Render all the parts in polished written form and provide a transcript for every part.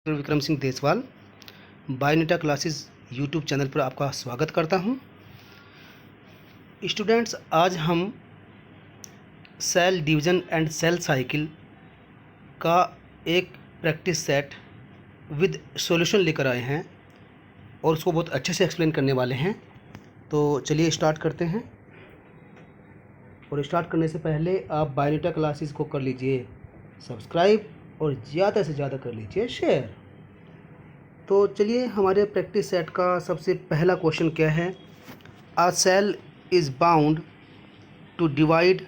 Doctor Vikram Singh Deswal Bionetta classes YouTube channel पर आपका स्वागत करता हूं। स्टूडेंट्स, आज हम cell division and cell cycle का एक प्रैक्टिस सेट विद सॉल्यूशन लेकर आए हैं और उसको बहुत अच्छे से एक्सप्लेन करने वाले हैं। तो चलिए स्टार्ट करते हैं। और स्टार्ट करने से पहले आप बायोनेटा क्लासेस को कर लीजिए सब्सक्राइब और ज़्यादा से ज़्यादा कर लीजिए शेयर। तो चलिए, हमारे प्रैक्टिस सेट का सबसे पहला क्वेश्चन क्या है। A cell is bound to divide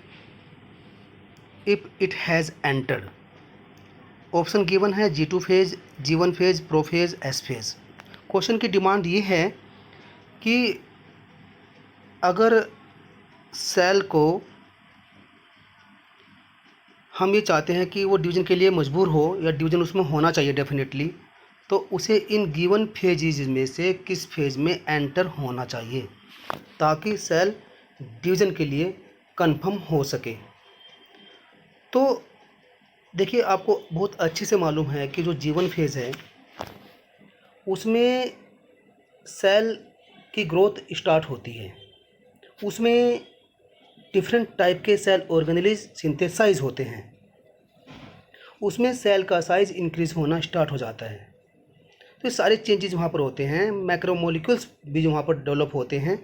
if it has entered. Option given है G2 phase, G1 phase, prophase, S phase. Question की डिमांड ये है कि अगर सेल को हम ये चाहते हैं कि वो डिवीज़न के लिए मजबूर हो या डिवीज़न उसमें होना चाहिए डेफिनेटली, तो उसे इन गिवन फेजेज में से किस फेज में एंटर होना चाहिए ताकि सेल डिवीज़न के लिए कंफर्म हो सके। तो देखिए, आपको बहुत अच्छे से मालूम है कि जो G1 फेज़ है उसमें सेल की ग्रोथ स्टार्ट होती है। उसमें डिफरेंट टाइप के सेल ऑर्गेनेलिज सिंथेसाइज होते हैं। उसमें सेल का साइज़ इंक्रीज़ होना स्टार्ट हो जाता है। तो ये सारे चेंजेस वहाँ पर होते हैं। मैक्रोमोलिक्यूल्स भी जो वहाँ पर डेवलप होते हैं।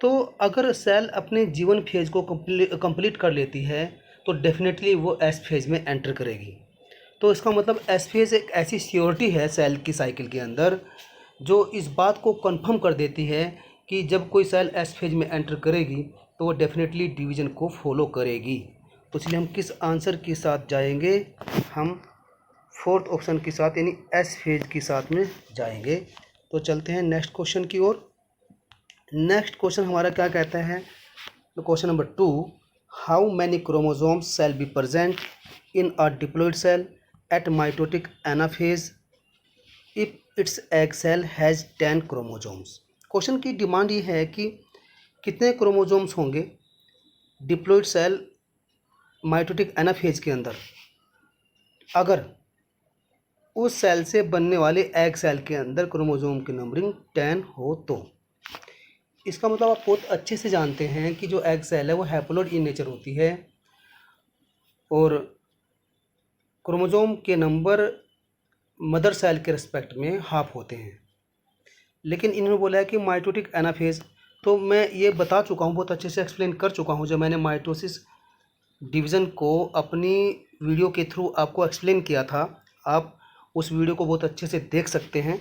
तो अगर सेल अपने G1 फेज़ को कंप्लीट कर लेती है तो डेफिनेटली वो एस फेज़ में एंटर करेगी। तो इसका मतलब एस फेज़ एक ऐसी सियोरिटी है सेल की साइकिल के अंदर जो इस बात को कंफर्म कर देती है कि जब कोई सेल एस फेज़ में एंटर करेगी तो वो डेफिनेटली डिवीज़न को फॉलो करेगी। तो इसलिए हम किस आंसर के साथ जाएंगे, हम फोर्थ ऑप्शन के साथ यानी एस फेज के साथ में जाएंगे। तो चलते हैं नेक्स्ट क्वेश्चन की ओर। नेक्स्ट क्वेश्चन हमारा क्या कहता है, तो question number 2, how many chromosomes cell be present in a diploid cell at mitotic anaphase if it's egg cell has 10 chromosomes. Question की डिमांड ये है कि कितने क्रोमोसोम्स होंगे डिप्लॉयड सेल माइटोटिक एनाफेज के अंदर अगर उस सेल से बनने वाले एग सेल के अंदर क्रोमोसोम की नंबरिंग 10 हो। तो इसका मतलब आप बहुत अच्छे से जानते हैं कि जो एग सेल है वो हैप्लोइड इन नेचर होती है और क्रोमोसोम के नंबर मदर सेल के रिस्पेक्ट में हाफ होते हैं। लेकिन इन्होंने बोला है कि माइटोटिक एनाफेज, तो मैं ये बता चुका हूँ, बहुत अच्छे से एक्सप्लेन कर चुका हूँ जब मैंने माइटोसिस डिवीज़न को अपनी वीडियो के थ्रू आपको एक्सप्लेन किया था। आप उस वीडियो को बहुत अच्छे से देख सकते हैं,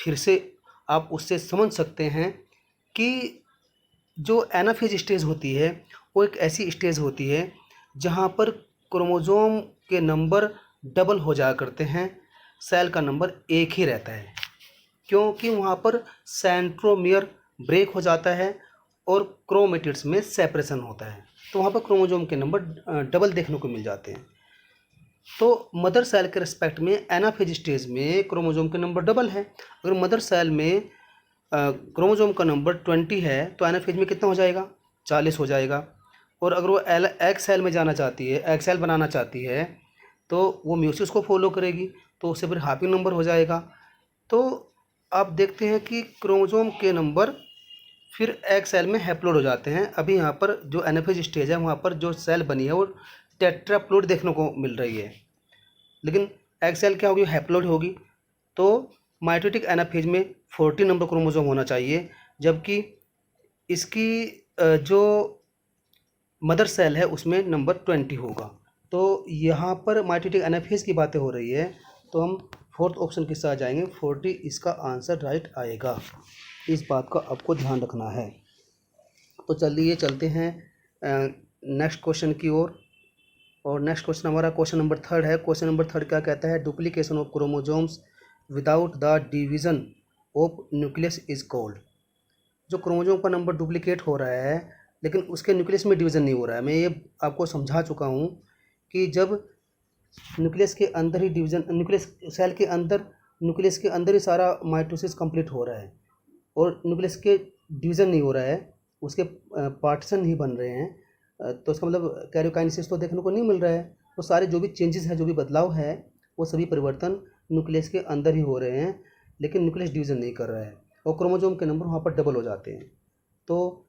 फिर से आप उससे समझ सकते हैं कि जो एनाफेज स्टेज होती है वो एक ऐसी स्टेज होती है जहाँ पर क्रोमोसोम के नंबर डबल हो जाया करते हैं, सेल का नंबर एक ही रहता है, क्योंकि वहाँ पर सेंट्रोमियर ब्रेक हो जाता है और क्रोमेटिड्स में सेपरेशन होता है। तो वहाँ पर क्रोमोसोम के नंबर डबल देखने को मिल जाते हैं। तो मदर सेल के रिस्पेक्ट में एनाफेज स्टेज में क्रोमोसोम के नंबर डबल है। अगर मदर सेल में क्रोमोसोम का नंबर 20 है तो एनाफेज में कितना हो जाएगा, 40 हो जाएगा। और अगर वो एग सेल में जाना चाहती है, एग सेल बनाना चाहती है, तो वो म्यूसिस को फॉलो करेगी, तो उससे फिर हाफिंग नंबर हो जाएगा। तो आप देखते हैं कि क्रोमोसोम के नंबर फिर एग सेल में हैप्लोइड हो जाते हैं। अभी यहाँ पर जो एनाफेज स्टेज है वहाँ पर जो सेल बनी है वो टेट्राप्लोइड देखने को मिल रही है, लेकिन एग सेल क्या होगी, हैप्लोइड होगी। तो माइटोटिक एनाफेज में 40 नंबर क्रोमोसोम होना चाहिए, जबकि इसकी जो मदर सेल है उसमें नंबर 20 होगा। तो यहाँ पर माइटोटिक एनाफेज की बातें हो रही है, तो हम फोर्थ ऑप्शन के साथ जाएंगे, 40 इसका आंसर राइट आएगा। इस बात का आपको ध्यान रखना है। तो चलिए चलते हैं नेक्स्ट क्वेश्चन की ओर। और नेक्स्ट क्वेश्चन हमारा क्वेश्चन नंबर 3 है। क्वेश्चन नंबर 3 क्या कहता है, duplication of chromosomes without the division of nucleus is called. जो क्रोमोसोम का नंबर डुप्लीकेट हो रहा है लेकिन उसके न्यूक्लियस में डिवीज़न नहीं हो रहा है। मैं ये आपको समझा चुका हूँ कि जब न्यूक्लियस के अंदर ही डिवीज़न, न्यूक्लियस सेल के अंदर, न्यूक्लियस के अंदर ही सारा माइटोसिस कंप्लीट हो रहा है और न्यूक्लियस के डिवीज़न नहीं हो रहा है, उसके पार्टीशन नहीं बन रहे हैं, तो इसका मतलब कैरियोकाइनेसिस तो देखने को नहीं मिल रहा है। तो सारे जो भी चेंजेस है, जो भी बदलाव है, वो सभी परिवर्तन न्यूक्लियस के अंदर ही हो रहे हैं, लेकिन न्यूक्लियस डिवीज़न नहीं कर रहा है और क्रोमोसोम के नंबर वहाँ पर डबल हो जाते हैं। तो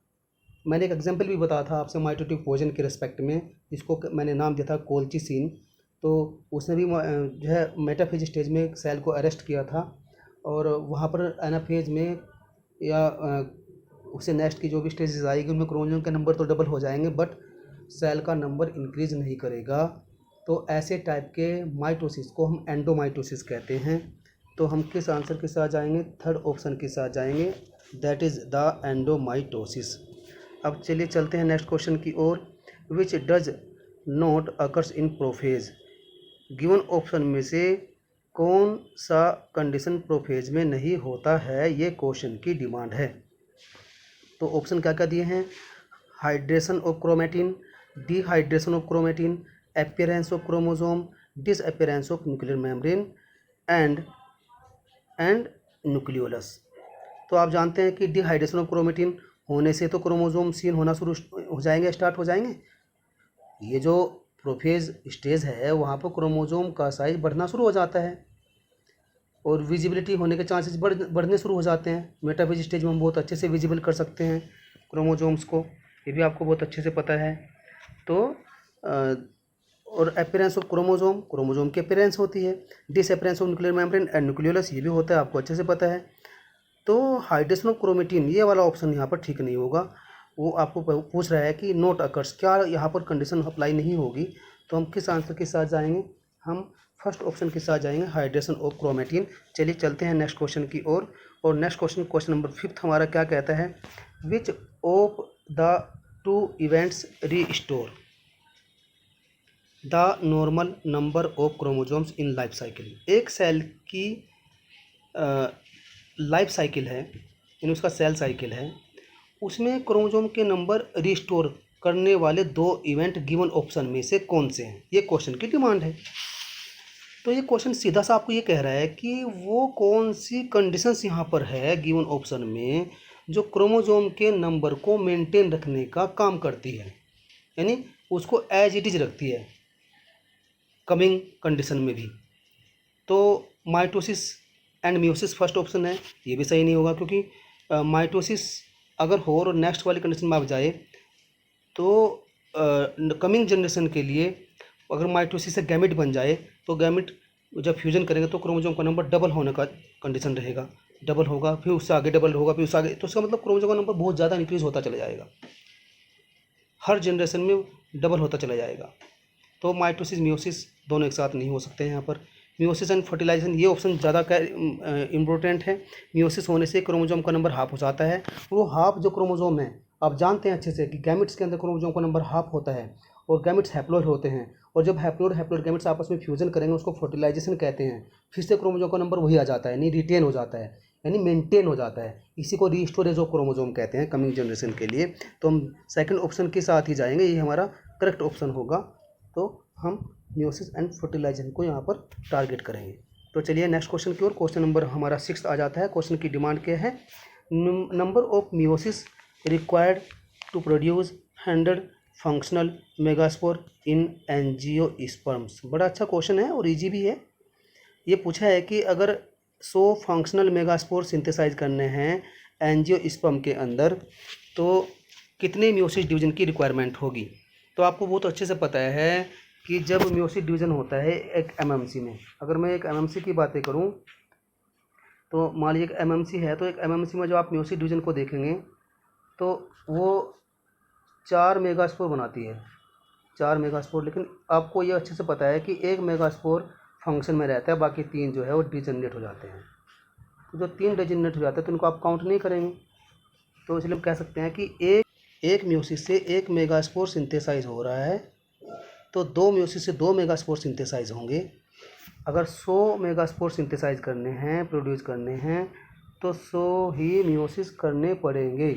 मैंने एक एग्जांपल भी बताया था आपसे माइटोटिक पोजन के रिस्पेक्ट में, जिसको मैंने नाम दिया था कोल्चिसिन। तो उसने भी जो है मेटाफेज स्टेज में सेल को अरेस्ट किया था और वहाँ पर एनाफेज में या उससे नेक्स्ट की जो भी स्टेजेस आएगी उनमें क्रोमोसोम के नंबर तो डबल हो जाएंगे, बट सेल का नंबर इंक्रीज नहीं करेगा। तो ऐसे टाइप के माइटोसिस को हम एंडोमाइटोसिस कहते हैं। तो हम किस आंसर के साथ जाएंगे? थर्ड ऑप्शन के साथ जाएंगे, दैट इज़ द एंडोमाइटोसिस। अब चलिए चलते हैं नेक्स्ट क्वेश्चन की ओर। Which does not occurs in prophase. Given option में से कौन सा कंडीशन प्रोफेज में नहीं होता है, ये क्वेश्चन की डिमांड है। तो ऑप्शन क्या क्या दिए हैं? Hydration of chromatin, dehydration of chromatin, appearance of chromosome, disappearance of nuclear membrane and nucleolus. तो आप जानते हैं कि डिहाइड्रेशन ऑफ क्रोमेटिन होने से तो क्रोमोसोम सीन होना शुरू हो जाएंगे, स्टार्ट हो जाएंगे। ये जो प्रोफेज स्टेज है वहाँ पर क्रोमोसोम का साइज बढ़ना शुरू हो जाता है और विजिबिलिटी होने के चांसेस बढ़ने शुरू हो जाते हैं। मेटाफेज स्टेज में हम बहुत अच्छे से विजिबल कर सकते हैं क्रोमोसोम्स को, ये भी आपको बहुत अच्छे से पता है। तो और अपीयरेंस ऑफ क्रोमोसोम, क्रोमोसोम की अपीयरेंस होती है। Disappearance of nuclear membrane and nucleolus, ये भी होता है, आपको अच्छे से पता है। तो हाइड्रेशन ऑफ क्रोमेटिन ये वाला ऑप्शन यहाँ पर ठीक नहीं होगा। वो आपको पूछ रहा है कि नोट अकर्स, क्या यहाँ पर कंडीशन अप्लाई नहीं होगी। तो हम किस आंसर के साथ जाएंगे? हम फर्स्ट ऑप्शन के साथ जाएंगे, हाइड्रेशन ऑफ क्रोमेटिन। चलिए चलते हैं नेक्स्ट क्वेश्चन की ओर। और नेक्स्ट क्वेश्चन नंबर 5 हमारा क्या कहता है? Which of the two events restore the normal number of chromosomes in life cycle. एक सेल की लाइफ साइकिल है, यानी उसका सेल साइकिल है, उसमें क्रोमोसोम के नंबर रिस्टोर करने वाले दो इवेंट गिवन ऑप्शन में से कौन से हैं, ये क्वेश्चन की डिमांड है। तो ये क्वेश्चन सीधा सा आपको ये कह रहा है कि वो कौन सी कंडीशंस यहाँ पर है गिवन ऑप्शन में जो क्रोमोसोम के नंबर को मेंटेन रखने का काम करती है, यानी उसको एज इट इज रखती है कमिंग कंडीशन में भी। तो mitosis and meiosis first option है, ये भी सही नहीं होगा, क्योंकि माइटोसिस अगर हो और नेक्स्ट वाली कंडीशन में आप जाए तो कमिंग जनरेशन के लिए अगर माइटोसिस से गैमेट बन जाए तो गैमेट जब फ्यूजन करेंगे तो क्रोमोसोम का नंबर डबल होने का कंडीशन रहेगा, डबल होगा, फिर उससे आगे डबल होगा, फिर उससे आगे, तो इसका मतलब क्रोमोसोम का नंबर बहुत ज़्यादा इंक्रीज होता चला जाएगा, हर जनरेशन में डबल होता चला जाएगा। तो माइटोसिस मियोसिस दोनों एक साथ नहीं हो सकते हैं यहाँ पर। मियोसिस एंड फर्टिलाइजेशन, ये ऑप्शन ज़्यादा इम्पोर्टेंट है। मियोसिस होने से क्रोमोसोम का नंबर हाफ हो जाता है। वो हाफ जो क्रोमोसोम है, आप जानते हैं अच्छे से कि गैमेट्स के अंदर क्रोमोसोम का नंबर हाफ होता है और गैमेट्स हैप्लॉइड होते हैं, और जब हैप्लॉइड गैमेट्स आपस में फ्यूजन करेंगे उसको फर्टिलाइजेशन कहते हैं। फिर से क्रोमोसोम का नंबर वही आ जाता है, यानी रिटेन हो जाता है, यानी मेंटेन हो जाता है। इसी को रीस्टोरेज ऑफ क्रोमोसोम कहते हैं कमिंग जनरेशन के लिए। तो हम सेकंड ऑप्शन के साथ ही जाएंगे, ये हमारा करेक्ट ऑप्शन होगा। तो हम मियोसिस एंड फर्टिलाइजेशन को यहाँ पर टारगेट करेंगे। तो चलिए नेक्स्ट क्वेश्चन की ओर। क्वेश्चन नंबर हमारा 6 आ जाता है। क्वेश्चन की डिमांड क्या है? Number of meiosis required to produce 100 functional megaspore in angiosperms. बड़ा अच्छा क्वेश्चन है और इजी भी है। ये पूछा है कि अगर 100 फंक्शनल मेगास्पोर सिंथेसाइज करने हैं एंजियोस्पर्म के अंदर तो कितने मियोसिस डिवीजन की रिक्वायरमेंट होगी। तो आपको बहुत अच्छे से पता है कि जब मियोसिस डिवीज़न होता है एक एमएमसी में, अगर मैं एक एमएमसी की बातें करूं तो मान लीजिए एक एमएमसी है, तो एक एमएमसी में जब आप मियोसिस डिवीज़न को देखेंगे तो वो 4 मेगास्पोर बनाती है, 4 मेगास्पोर। लेकिन आपको ये अच्छे से पता है कि एक मेगास्पोर फंक्शन में रहता है, बाकी 3 जो है वो डिजनरेट हो जाते हैं। तो जो 3 डिजनरेट हो जाते हैं तो उनको आप काउंट नहीं करेंगे। तो इसलिए हम कह सकते हैं कि एक म्यूसिस से 1 मेगास्पोर सिंथेसाइज हो रहा है, तो 2 म्यूसिस से 2 मेगास्पोर सिंथेसाइज होंगे। अगर 100 मेगास्पोर सिंथेसाइज करने हैं, प्रोड्यूस करने हैं, तो 100 ही म्यूसिस करने पड़ेंगे।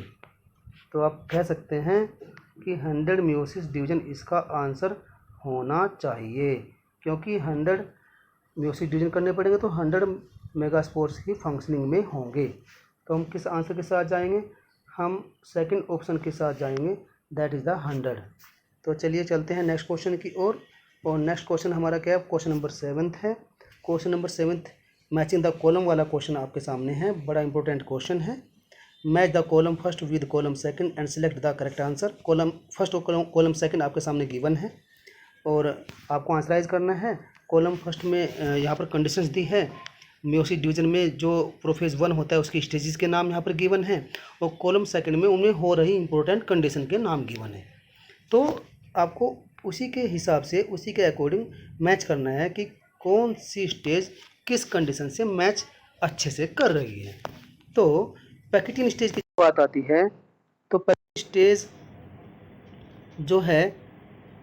तो आप कह सकते हैं कि 100 म्यूसिस डिवीज़न इसका आंसर होना चाहिए, क्योंकि 100 म्यूसिस डिवीज़न करने पड़ेंगे तो 100 मेगास्पोर्स ही फंक्शनिंग में होंगे। तो हम किस आंसर के साथ जाएंगे? हम सेकंड ऑप्शन के साथ जाएंगे, दैट इज़ द 100। तो चलिए चलते हैं नेक्स्ट क्वेश्चन की ओर। और नेक्स्ट क्वेश्चन हमारा क्या है? क्वेश्चन नंबर 7 है। Question number 7th matching the column वाला क्वेश्चन आपके सामने है, बड़ा इंपॉर्टेंट क्वेश्चन है। Match the column first with column second and select the correct answer. Column first और कॉलम सेकंड आपके सामने गिवन है और आपको आंसराइज करना है। कॉलम फर्स्ट में यहाँ पर कंडीशंस दी है। मेयोसिस डिवीजन में जो प्रोफेज 1 होता है उसकी स्टेजेस के नाम यहाँ पर गिवन है और कॉलम सेकंड में उनमें हो रही इंपॉर्टेंट कंडीशन के नाम गिवन है। तो आपको उसी के हिसाब से, उसी के अकॉर्डिंग मैच करना है कि कौन सी स्टेज किस कंडीशन से मैच अच्छे से कर रही है। तो पैकेटिन स्टेज की बात आती है तो पैकेटिन स्टेज जो है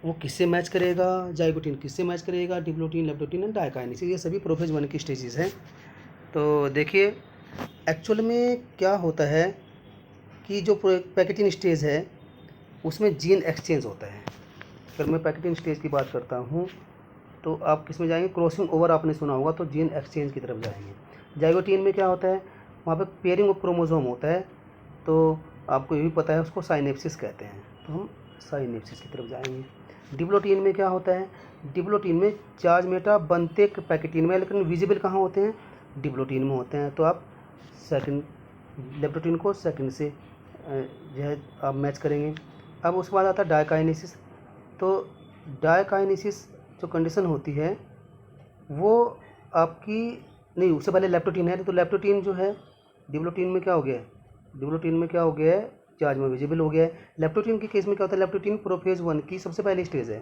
वो किससे मैच करेगा, जाइगोटिन किससे मैच करेगा, डिप्लोटिन, लेप्टोटिन एंड डायकाइनेसिस, ये सभी प्रोफेज 1 की स्टेजेस हैं। तो देखिए एक्चुअल में क्या होता है कि जो पैकेटिन स्टेज है उसमें जीन एक्सचेंज होता है। अगर मैं पैकेटिन स्टेज की बात करता हूँ तो आप किस में जाएंगे, क्रॉसिंग ओवर आपने सुना होगा, तो जीन एक्सचेंज की तरफ जाएंगे। जाइगोटिन में क्या होता है, वहाँ पे पेयरिंग ऑफ क्रोमोसोम होता है, तो आपको ये भी पता है उसको साइनेप्सिस कहते हैं, तो हम साइनेप्सिस की तरफ जाएंगे। डिप्लोटिन में क्या होता है, डिप्लोटिन में चार्ज मेटा बनते पैकेटिन में, लेकिन विजिबल कहाँ होते हैं, डिप्लोटिन में होते हैं। तो आप सेकंड लेप्टोटिन को सेकंड से जो है आप मैच करेंगे। अब उसके बाद आता है डायकाइनेसिस। तो डायकाइनेसिस जो कंडीशन होती है वो आपकी नहीं, उससे पहले लेप्टोटिन है, तो लेप्टोटिन जो है डिप्लोटिन में क्या हो गया है, डिप्लोटिन में क्या हो गया है, चार्ज में विजिबल हो गया है। लेप्टोटिन के केस में क्या होता है, लेप्टोटिन प्रोफेज 1 की सबसे पहली स्टेज है।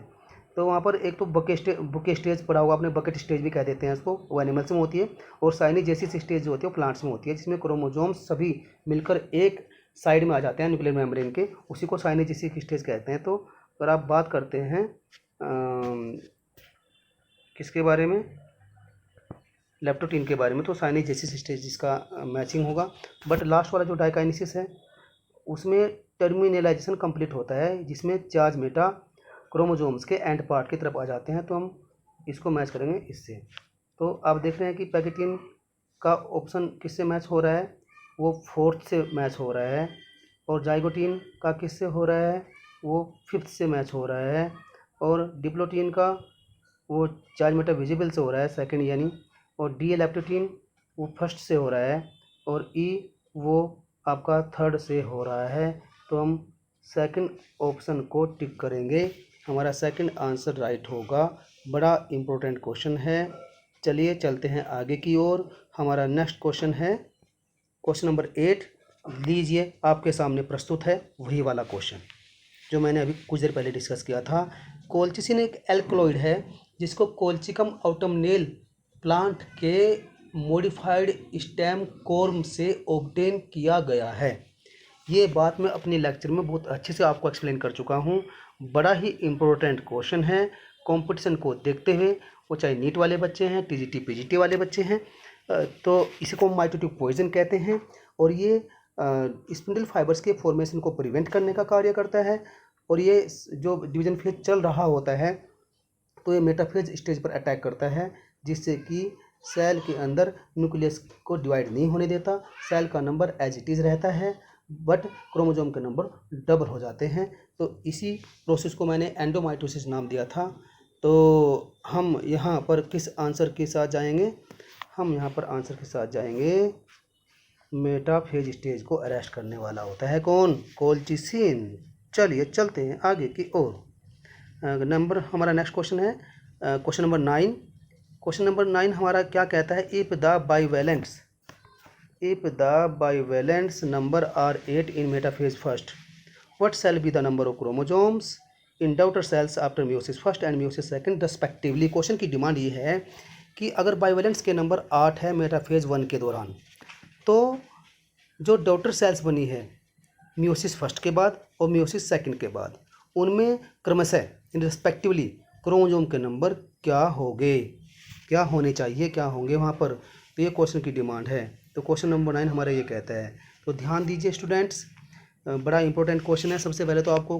तो वहाँ पर एक तो बुके स्टेज पढ़ा होगा आपने, बकेट स्टेज भी कह देते हैं इसको, वो एनिमल्स में होती है। और साइनेजेसिस स्टेज जो होती है वो प्लांट्स में होती है, जिसमें क्रोमोसोम्स सभी मिलकर एक साइड में आ जाते हैं न्यूक्लियर मेम्ब्रेन के, उसी को साइनेजेसिस स्टेज कहते हैं। तो अगर आप बात करते हैं किसके बारे में, लेप्टोटिन के बारे में, तो साइनेजेसिस स्टेज जिसका मैचिंग होगा। बट लास्ट वाला जो डायकाइनेसिस है उसमें टर्मिनलाइजेशन कंप्लीट होता है, जिसमें चार्ज मेटा क्रोमोसोम्स के एंड पार्ट की तरफ आ जाते हैं, तो हम इसको मैच करेंगे इससे। तो आप देख रहे हैं कि पैकेटिन का ऑप्शन किससे मैच हो रहा है, वो 4th से मैच हो रहा है, और जाइगोटिन का किससे हो रहा है, वो 5th से मैच हो रहा है, और डिप्लोटिन का वो चार्ज मेटा विजिबल से हो रहा है सेकंड यानी, और डी लेप्टोटिन वो फर्स्ट से हो रहा है, और ई वो आपका थर्ड से हो रहा है। तो हम सेकंड ऑप्शन को टिक करेंगे, हमारा सेकंड आंसर राइट होगा। बड़ा इम्पोर्टेंट क्वेश्चन है। चलिए चलते हैं आगे की ओर। हमारा नेक्स्ट क्वेश्चन है क्वेश्चन नंबर 8। लीजिए आपके सामने प्रस्तुत है वही वाला क्वेश्चन जो मैंने अभी कुछ देर पहले डिस्कस किया था। कोल्चिसिन एक एल्कलॉइड है जिसको कोल्चिकम ऑटमनेल प्लांट के मॉडिफाइड स्टेम कोर्म से ऑब्टेन किया गया है। ये बात मैं अपने लेक्चर में बहुत अच्छे से आपको एक्सप्लेन कर चुका हूँ। बड़ा ही इम्पोर्टेंट क्वेश्चन है। कंपटीशन को देखते हुए, वो चाहे नीट वाले बच्चे हैं, टीजीटी पीजीटी वाले बच्चे हैं, तो इसी को माइटोटिक पॉइजन कहते हैं, और ये स्पिंडल फाइबर्स के फॉर्मेशन को प्रिवेंट करने का कार्य करता है। और ये जो डिवीजन फेज चल रहा होता है तो ये मेटाफेज स्टेज पर अटैक करता है, जिससे कि सेल के अंदर न्यूक्लियस को डिवाइड नहीं होने देता। सेल का नंबर एज इट इज़ रहता है, बट क्रोमोसोम के नंबर डबल हो जाते हैं। तो इसी प्रोसेस को मैंने एंडोमाइटोसिस नाम दिया था। तो हम यहाँ पर किस आंसर के साथ जाएंगे, हम यहाँ पर आंसर के साथ जाएंगे मेटाफेज स्टेज को अरेस्ट करने वाला होता है कौन, कोल्चिसिन। चलिए चलते हैं आगे की ओर। नंबर हमारा नेक्स्ट क्वेश्चन है क्वेश्चन नंबर 9। क्वेश्चन नंबर 9 हमारा क्या कहता है, if the bivalents number are 8 in metaphase first, what shall be the number of chromosomes in daughter cells after meiosis first and meiosis second respectively. Question की demand ये है कि अगर बाइवेलेंट्स के नंबर 8 है मेटाफेज 1 के दौरान, तो जो डॉटर सेल्स बनी है म्यूसिस फर्स्ट के बाद और म्यूसिस सेकंड के बाद, उनमें क्रमशः इन रिस्पेक्टिवली क्रोमोसोम के नंबर क्या होंगे, क्या होने चाहिए, क्या होंगे वहाँ पर। तो ये क्वेश्चन की डिमांड है। तो क्वेश्चन नंबर 9 हमारा ये कहता है। तो ध्यान दीजिए स्टूडेंट्स, बड़ा इंपॉर्टेंट क्वेश्चन है। सबसे पहले तो आपको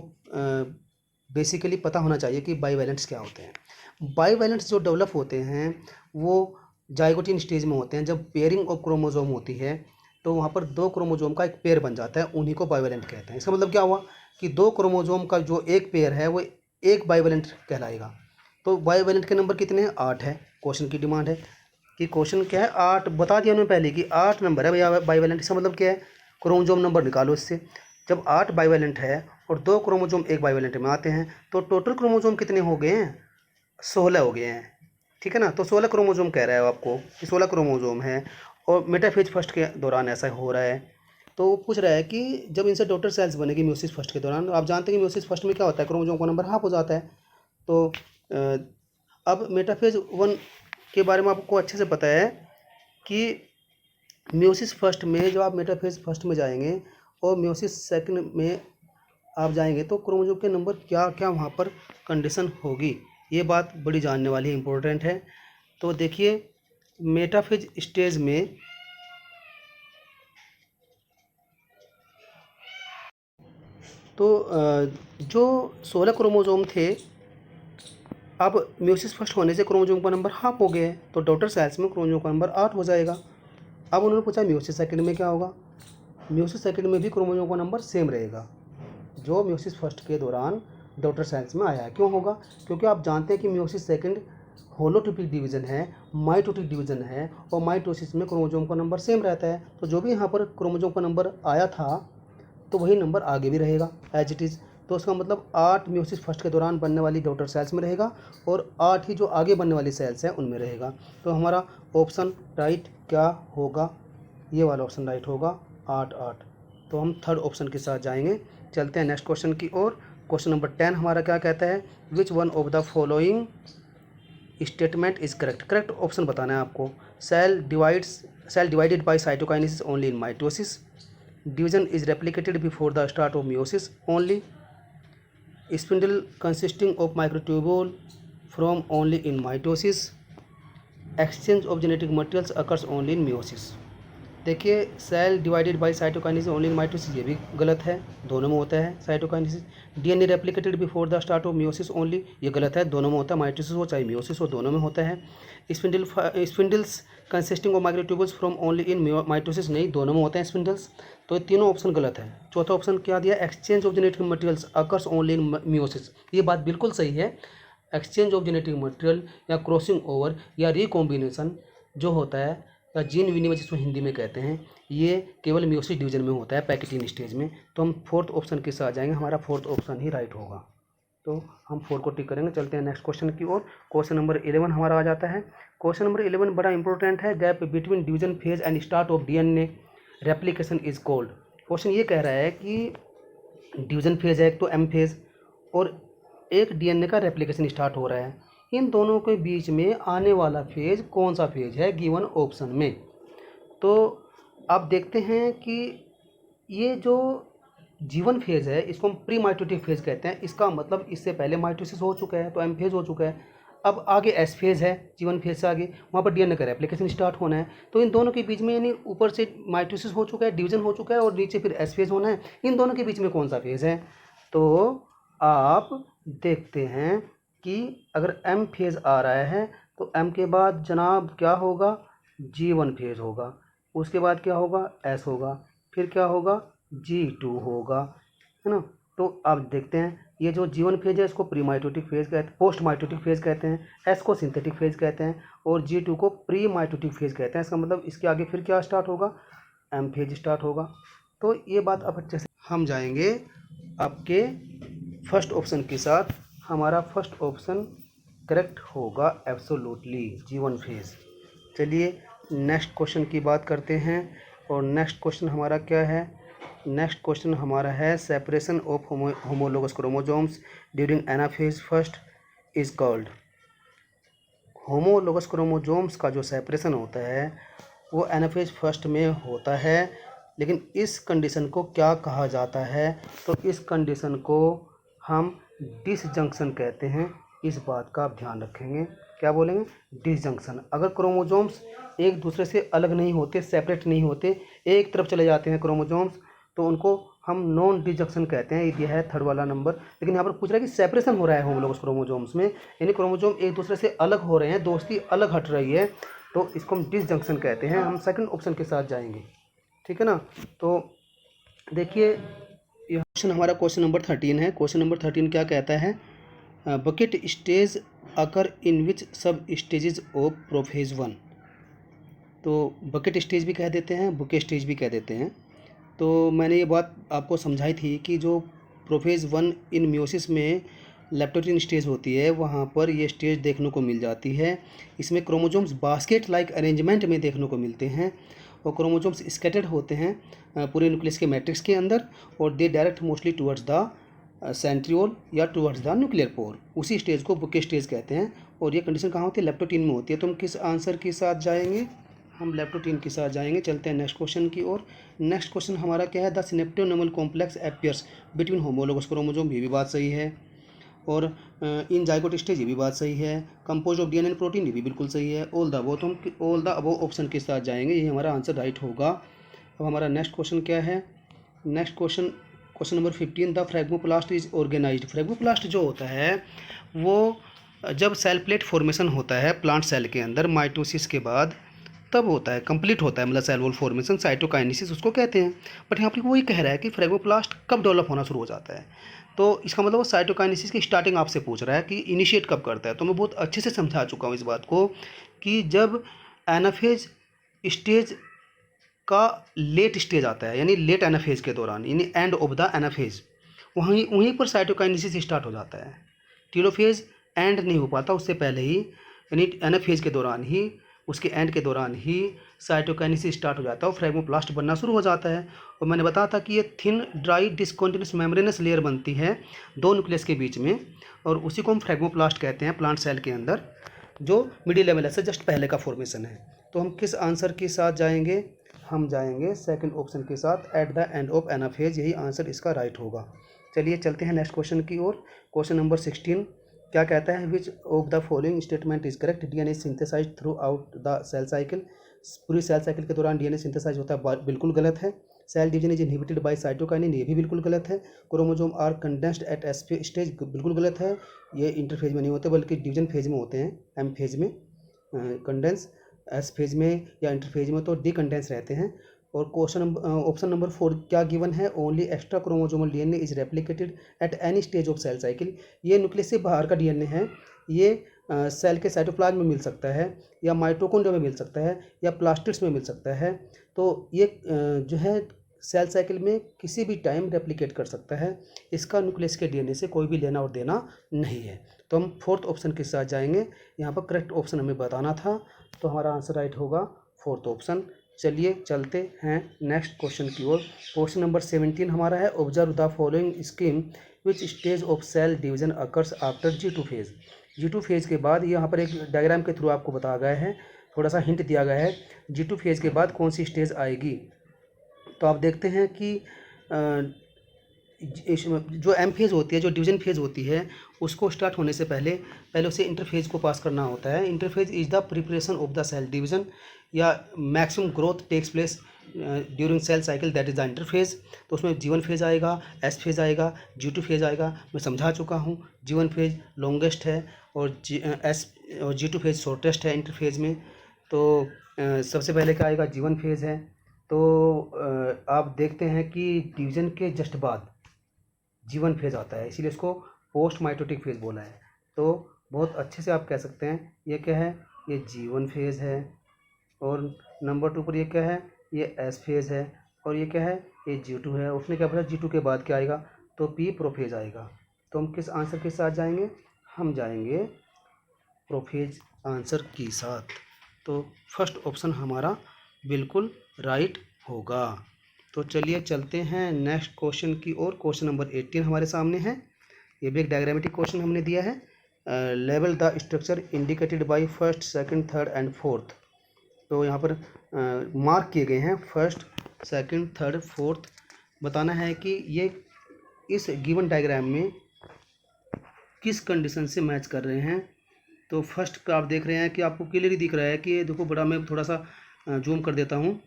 बेसिकली पता होना चाहिए कि बाइवेलेंट्स क्या होते हैं। बाइवेलेंट्स जो डेवलप होते हैं वो जाइगोटिन स्टेज में होते हैं। जब पेयरिंग ऑफ क्रोमोसोम होती है तो वहाँ पर 2 क्रोमोसोम का एक पेयर बन जाता है, उन्हीं को बाइवेलेंट कहते हैं। इसका मतलब क्या हुआ कि 2 क्रोमोसोम का जो एक पेयर है वो एक बाइवेलेंट कहलाएगा। तो बाइवेलेंट के नंबर कितने हैं, 8 है। क्वेश्चन की डिमांड है कि क्वेश्चन क्या है, 8 बता दिया उन्होंने पहले कि 8 नंबर है भैया बाईवेलेंट। इसका मतलब क्या है, क्रोमोजोम नंबर निकालो इससे। जब 8 बाईवेलेंट है और 2 क्रोमोजोम एक बाईवेलेंट में आते हैं तो टोटल क्रोमोजोम कितने हो गए हैं, 16 हो गए हैं, ठीक है ना। तो 16 क्रोमोजोम कह रहा है आपको कि 16 क्रोमोजोम है और मेटाफेज फर्स्ट के दौरान ऐसा हो रहा है। तो वो पूछ रहा है कि जब इनसे डॉटर सेल्स बनेगी म्यूसिस फर्स्ट के दौरान, आप जानते हैं कि म्यूसिस फर्स्ट में क्या होता है, क्रोमोजोम का नंबर हाफ हो जाता है। तो अब मेटाफेज 1 के बारे में आपको अच्छे से पता है कि म्यूसिस फर्स्ट में जब आप मेटाफेज फर्स्ट में जाएंगे और म्यूसिस सेकंड में आप जाएंगे तो क्रोमोजोम के नंबर क्या क्या वहाँ पर कंडीशन होगी, ये बात बड़ी जानने वाली इम्पोर्टेंट है। तो देखिए मेटाफेज स्टेज में तो जो 16 क्रोमोजोम थे, अब म्यूसिस फर्स्ट होने से क्रोमोजोम का नंबर हाफ हो गया है, तो डॉटर सेल्स में क्रोमोजोम का नंबर 8 हो जाएगा। अब उन्होंने पूछा म्यूसिस सेकंड में क्या होगा, म्यूसिस सेकंड में भी क्रोमोजोम का नंबर सेम रहेगा जो म्यूसिस फर्स्ट के दौरान डॉटर सेल्स में आया है। क्यों होगा, क्योंकि आप जानते हैं कि म्यूसिस सेकंड होलोटिपिक डिवीजन है, माइटोटिक डिवीजन है, और माइटोसिस में क्रोमोजोम का नंबर सेम रहता है। तो जो भी यहाँ पर क्रोमोजोम का नंबर आया था तो वही नंबर आगे भी रहेगा एज इट इज़। तो उसका मतलब 8 म्यूसिस फर्स्ट के दौरान बनने वाली डॉटर सेल्स में रहेगा और 8 ही जो आगे बनने वाली सेल्स हैं उनमें रहेगा। तो हमारा ऑप्शन राइट क्या होगा, ये वाला ऑप्शन राइट होगा 8 तो हम थर्ड ऑप्शन के साथ जाएंगे। चलते हैं नेक्स्ट क्वेश्चन की ओर। क्वेश्चन नंबर 10 हमारा क्या कहता है, which one of the following statement is correct. Correct option बताना है आपको। Cell divided by cytokinesis only in mitosis, division is replicated before the start of meiosis only, spindle consisting of microtubule from only in mitosis, exchange of genetic materials occurs only in meiosis। देखिए cell divided by cytokinesis only in mitosis, ये भी गलत है, दोनों में होता है cytokinesis. DNA replicated before the start of meiosis only, ये गलत है, दोनों में होता है, माइटोसिस हो चाहे मियोसिस हो दोनों में होता है। Spindles consisting of microtubules from only in mitosis, नहीं, दोनों में होते हैं स्पिंडल्स। तो ये तीनों ऑप्शन गलत है। चौथा ऑप्शन क्या दिया, exchange of genetic materials occurs only in meiosis, ये बात बिल्कुल सही है। एक्सचेंज ऑफ जेनेटिक मटेरियल या क्रॉसिंग ओवर या रिकॉम्बिनेशन जो होता है या जीन विनिमय जिसको हिंदी में कहते हैं, ये केवल मियोसिस डिवीजन में होता है, पैकेटिन स्टेज में। तो हम फोर्थ ऑप्शन के साथ जाएंगे, हमारा फोर्थ ऑप्शन ही राइट होगा। तो हम 4 को टिक करेंगे। चलते हैं नेक्स्ट क्वेश्चन की ओर। क्वेश्चन नंबर 11 हमारा आ जाता है। क्वेश्चन नंबर 11 बड़ा इंपॉर्टेंट है। Gap between division phase and start of DNA replication is called. Question ये कह रहा है कि डिवीजन फेज है एक तो एम फेज, और एक डीएनए का रेप्लिकेशन स्टार्ट हो रहा है, इन दोनों के बीच में आने वाला फेज कौन सा फेज है गिवन ऑप्शन में। तो आप देखते हैं कि ये जो जीवन फेज है इसको हम प्री माइटोटिक फेज कहते हैं। इसका मतलब इससे पहले माइटोसिस हो चुका है तो एम फेज हो चुका है। अब आगे एस फेज है, जीवन फेज से आगे, वहाँ पर डीएनए का रेप्लिकेशन स्टार्ट होना है। तो इन दोनों के बीच में यानी ऊपर से माइटोसिस हो चुका है, डिवीजन हो चुका है, और नीचे फिर एस फेज होना है। इन दोनों के बीच में कौन सा फेज है, तो आप देखते हैं कि अगर एम फेज आ रहा है तो एम के बाद जनाब क्या होगा, G1 फेज होगा, उसके बाद क्या होगा, एस होगा, फिर क्या होगा, G2 होगा, है ना। तो आप देखते हैं ये जो G1 फेज है इसको प्री माइटोटिक फेज कहते हैं, पोस्ट माइटोटिक फेज कहते हैं, एस को सिंथेटिक फेज कहते हैं, और G2 को प्री माइटोटिक फेज कहते हैं। इसका मतलब इसके आगे फिर क्या स्टार्ट होगा, एम फेज स्टार्ट होगा। तो ये बात अब अच्छे से हम जाएंगे आपके फर्स्ट ऑप्शन के साथ। हमारा फर्स्ट ऑप्शन करेक्ट होगा एब्सोल्युटली, G1 फेज। चलिए नेक्स्ट क्वेश्चन की बात करते हैं। और नेक्स्ट क्वेश्चन हमारा क्या है, नेक्स्ट क्वेश्चन हमारा है separation of homologous chromosomes during anaphase first is called. Homologous chromosomes का जो सेपरेशन होता है वो एनाफेज फर्स्ट में होता है, लेकिन इस कंडीशन को क्या कहा जाता है, तो इस कंडीशन को हम डिसजंक्शन कहते हैं। इस बात का आप ध्यान रखेंगे, क्या बोलेंगे, डिसजंक्शन। अगर क्रोमोसोम्स एक दूसरे से अलग नहीं होते, सेपरेट नहीं होते, एक तरफ चले जाते हैं क्रोमोसोम्स, तो उनको हम नॉन डिसजंक्शन कहते हैं। ये है थर्ड वाला नंबर। लेकिन यहाँ पर पूछ रहा है कि सेपरेशन हो रहा है होमोलोगस क्रोमोसोम्स में, यानी क्रोमोसोम एक दूसरे से अलग हो रहे हैं, दोस्ती अलग हट रही है, तो इसको हम डिसजंक्शन कहते हैं। हम सेकंड ऑप्शन के साथ जाएंगे, ठीक है ना। तो देखिए यह क्वेश्चन हमारा क्वेश्चन नंबर 13 है। क्वेश्चन नंबर 13 क्या कहता है, बकेट स्टेज अकर इन विच सब स्टेजेस ऑफ प्रोफेज 1। तो बकेट स्टेज भी कह देते हैं, बुके स्टेज भी कह देते हैं। तो मैंने ये बात आपको समझाई थी कि जो प्रोफेज 1 इन मियोसिस में लेप्टोटीन स्टेज होती है, वहाँ पर ये स्टेज देखने को मिल जाती है। इसमें क्रोमोसोम्स बास्केट लाइक अरेंजमेंट में देखने को मिलते हैं और क्रोमोसोम्स स्कैटर्ड होते हैं पूरे न्यूक्लियस के मैट्रिक्स के अंदर, और they direct mostly towards the centriole या टुवर्ड्स द न्यूक्लियर पोर। उसी स्टेज को बुके स्टेज कहते हैं। और ये कंडीशन कहाँ होती है? लेप्टोटीन में होती है। तो हम किस आंसर के साथ जाएंगे? हम लेप्टोटीन के साथ जाएंगे। चलते हैं नेक्स्ट क्वेश्चन की ओर। नेक्स्ट क्वेश्चन हमारा क्या है? The synaptonemal complex appears between homologous chromosome, ये भी बात सही है। और इन जाइगोट स्टेज, ये भी बात सही है। कंपोज ऑफ डीएनए प्रोटीन, ये भी बिल्कुल सही है। ऑल द अबव, तो हम ऑल द अबव ऑप्शन के साथ जाएंगे, ये हमारा आंसर राइट होगा। अब हमारा नेक्स्ट क्वेश्चन क्या है? Next question, question number 15, the phragmoplast is organised. Phragmoplast जो होता है वो जब सेल प्लेट फॉर्मेशन होता है प्लांट सेल के अंदर माइटोसिस के बाद, तब होता है, कंप्लीट होता है, मतलब सेल वॉल फॉर्मेशन, साइटोकाइनेसिस उसको कहते हैं। बट यहाँ पर वही कह रहा है कि फ्रेगमोप्लास्ट कब डेवलप होना शुरू हो जाता है। तो इसका मतलब वो साइटोकाइनेसिस की स्टार्टिंग आपसे पूछ रहा है कि इनिशिएट कब करता है। तो मैं बहुत अच्छे से समझा चुका हूँ इस बात को कि जब एनाफेज स्टेज का लेट स्टेज आता है, यानी लेट एनाफेज के दौरान, यानी एंड ऑफ द एनाफेज, वहीं वहीं पर साइटोकाइनेसिस स्टार्ट हो जाता है। टीलोफेज एंड नहीं हो पाता, उससे पहले ही, यानी एनाफेज के दौरान ही, उसके एंड के दौरान ही साइटोकाइनेसिस स्टार्ट हो जाता है और फ्रेगमोप्लास्ट बनना शुरू हो जाता है। और मैंने बताया था कि ये thin dry discontinuous membranes layer बनती है दो न्यूक्लियस के बीच में, और उसी को हम फ्रेगमोप्लास्ट कहते हैं प्लांट सेल के अंदर, जो मिडिल लेवल से जस्ट पहले का फॉर्मेशन है। तो हम किस आंसर के साथ जाएंगे? हम जाएंगे सेकंड ऑप्शन के साथ, eight the end of anaphase, यही आंसर इसका राइट होगा। चलिए चलते हैं नेक्स्ट क्वेश्चन की ओर। क्वेश्चन नंबर 16 क्या कहता है? Which of the following statement is correct? DNA synthesize throughout the cell cycle. पूरी सेल साइकिल के दौरान डीएनए सिंथेसाइज होता है, बिल्कुल गलत है। Cell division is inhibited by cytokinin, ये भी बिल्कुल गलत है। Chromosome are condensed at S stage, बिल्कुल गलत है। ये इंटरफेज में नहीं होते बल्कि डिवीजन फेज में होते हैं, एम फेज में कंडेंस, एस फेज में या इंटरफेज में तो डीकंडेंस रहते हैं। और क्वेश्चन ऑप्शन नंबर 4 क्या गिवन है? Only extra chromosomal DNA is replicated at any stage of cell cycle. ये न्यूक्लियस से बाहर का डीएनए है, ये सेल के साइटोप्लाज्म में मिल सकता है, या माइटोकॉन्ड्रिया में मिल सकता है, या प्लास्टिड्स में मिल सकता है। तो ये जो है सेल साइकिल में किसी भी टाइम रेप्लिकेट कर सकता है। इसका न्यूक्लियस के डीएनए से कोई भी लेना और देना नहीं है। तो हम फोर्थ ऑप्शन के साथ जाएंगे। यहाँ पर करेक्ट ऑप्शन हमें बताना था, तो हमारा आंसर राइट होगा फोर्थ ऑप्शन। चलिए चलते हैं नेक्स्ट क्वेश्चन की ओर। क्वेश्चन नंबर 17 हमारा है, observe the following scheme which stage of cell division occurs after G2 phase. G2 phase के बाद, यहाँ पर एक डायग्राम के थ्रू आपको बताया गया है, थोड़ा सा हिंट दिया गया है, G2 फेज के बाद कौन सी स्टेज आएगी। तो आप देखते हैं कि जो एम फेज होती है, जो डिवीजन फेज होती है, उसको स्टार्ट होने से पहले पहले उसे इंटरफेज को पास करना होता है। Interphase is the preparation of the cell division या maximum growth takes place during cell cycle, that is the interphase. तो उसमें G1 फेज आएगा, एस फेज आएगा, G2 फेज आएगा। मैं समझा चुका हूँ, G1 फेज लॉन्गेस्ट है और G2 फेज शॉर्टेस्ट है इंटरफेज में। तो सबसे पहले क्या आएगा? G1 फेज है। तो आप देखते हैं कि डिवीजन के जस्ट बाद G1 फेज आता है, इसीलिए इसको पोस्ट माइटोटिक फेज बोला है। तो बहुत अच्छे से आप कह सकते हैं, ये क्या है? ये G1 फेज है। और नंबर 2 पर ये क्या है? ये एस फेज है। और ये क्या है? ये G2 है। उसने क्या बोला? G2 के बाद क्या आएगा? तो पी प्रोफेज आएगा। तो हम किस आंसर के साथ जाएंगे? हम जाएंगे प्रोफेज आंसर के साथ। तो फर्स्ट ऑप्शन हमारा बिल्कुल राइट होगा। तो चलिए चलते हैं नेक्स्ट क्वेश्चन की ओर। क्वेश्चन नंबर 18 हमारे सामने है। ये भी एक डायग्रामेटिक क्वेश्चन हमने दिया है। Level the structure indicated by first, second, third and fourth. तो यहाँ पर मार्क किए गए हैं फर्स्ट, सेकंड, थर्ड, फोर्थ। बताना है कि ये इस गिवन डायग्राम में किस कंडीशन से मैच कर रहे हैं। तो फर्स्ट का आप देख रहे हैं कि आपको क्लियरली दिख रहा है कि ये देखो बड़ा, मैं थोड़ा सा जूम कर देता हूँ।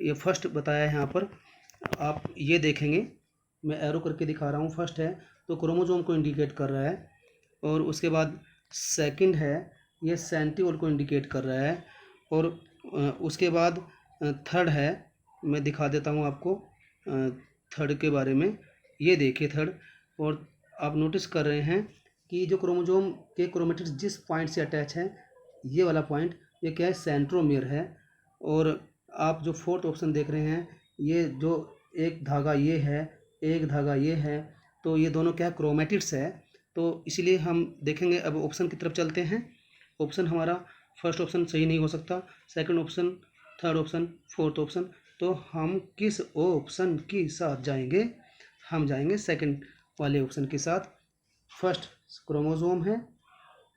ये फर्स्ट बताया है यहाँ पर, आप ये देखेंगे, मैं एरो करके दिखा रहा हूँ। फर्स्ट है तो क्रोमोसोम को इंडिकेट कर रहा है, और उसके बाद सेकंड है, ये सेंट्रियोल को इंडिकेट कर रहा है, और उसके बाद थर्ड है, मैं दिखा देता हूँ आपको थर्ड के बारे में। ये देखिए थर्ड, और आप नोटिस कर रहे हैं कि जो क्रोमोसोम के क्रोमेटिड्स जिस पॉइंट से अटैच हैं, ये वाला पॉइंट, ये क्या है? सेंट्रोमियर है। और आप जो फोर्थ ऑप्शन देख रहे हैं, ये जो एक धागा ये है, एक धागा ये है, तो ये दोनों क्या है, क्रोमेटिड्स है। तो इसलिए हम देखेंगे, अब ऑप्शन की तरफ चलते हैं। ऑप्शन हमारा फर्स्ट ऑप्शन सही नहीं हो सकता, second option, third option, fourth option. तो हम किस ऑप्शन के साथ जाएंगे? हम जाएंगे सेकंड वाले ऑप्शन के साथ। फर्स्ट क्रोमोसोम है,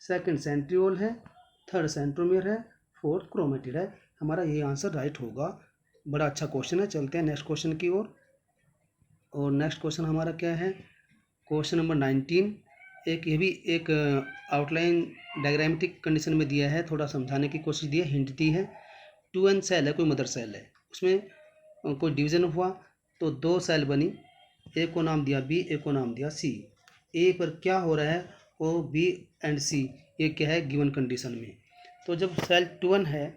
सेकंड सेंट्रियोल है, थर्ड सेंट्रोमियर है, फोर्थ क्रोमेटिड है। हमारा ये आंसर राइट होगा। बड़ा अच्छा क्वेश्चन है। चलते हैं नेक्स्ट क्वेश्चन की ओर। और नेक्स्ट क्वेश्चन हमारा क्या है? Question number 19। ये भी एक आउटलाइन डायग्रामेटिक कंडीशन में दिया है, थोड़ा समझाने की कोशिश दी है, हिंट दी है। 2n सेल है, कोई मदर सेल है, उसमें कोई डिवीज़न हुआ तो 2 सेल बनी, ए को नाम दिया बी, ए को नाम दिया सी। ए पर क्या हो रहा है? ओ बी एंड सी, ये क्या है गिवन कंडीशन में। तो जब सेल 2n है